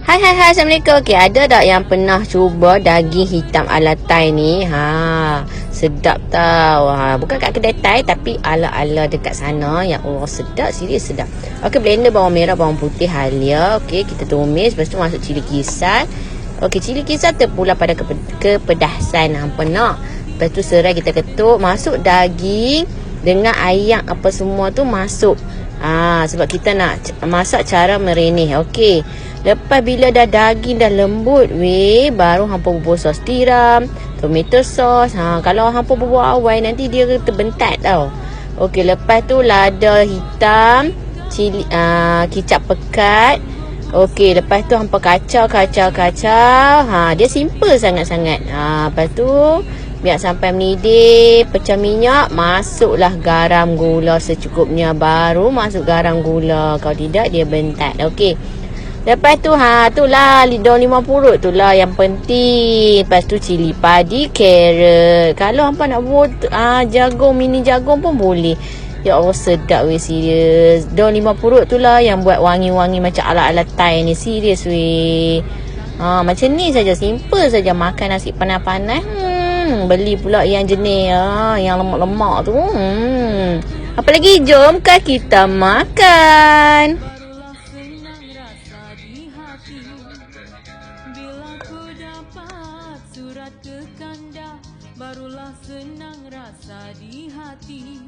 Hai, Assalamualaikum. Okey, ada tak yang pernah cuba daging hitam ala Thai ni? Sedap tau. Bukan kat kedai Thai tapi ala-ala dekat sana yang sedap, serius sedap. Okey, blender bawang merah, bawang putih, halia. Okey, kita tumis, lepas tu masuk cili kisar. Okey, cili kisar terpulang pada kepedasan hampa nak. Lepas tu serai kita ketuk, masuk daging dengan ayam apa semua tu masuk. Sebab kita nak masak cara merenih. Okey. Lepas bila dah daging dah lembut, baru hampa bubuh sos tiram, tomato sauce. Kalau hampa bubuh awal nanti dia terbentat tau. Okey, lepas tu lada hitam, cili, kicap pekat. Okey, lepas tu hampa kacau. Dia simple sangat-sangat. Lepas tu biar sampai mendidih, pecah minyak, masuklah garam gula secukupnya, baru masuk garam gula. Kalau tidak dia bentat. Okey. Lepas tu itulah daun limau purut itulah yang penting. Lepas tu cili padi, carrot. Kalau hampa nak buat jagung, mini jagung pun boleh. Ya Allah, sedap serius. Daun limau purut itulah yang buat wangi-wangi macam ala-ala Thai ni, serius macam ni saja, simple saja makan nasi panas-panas. Beli pula yang jenis yang lemak-lemak tu. Apa lagi, jom kita makan. Bila ku dapat surat ke kanda, barulah senang rasa di hati.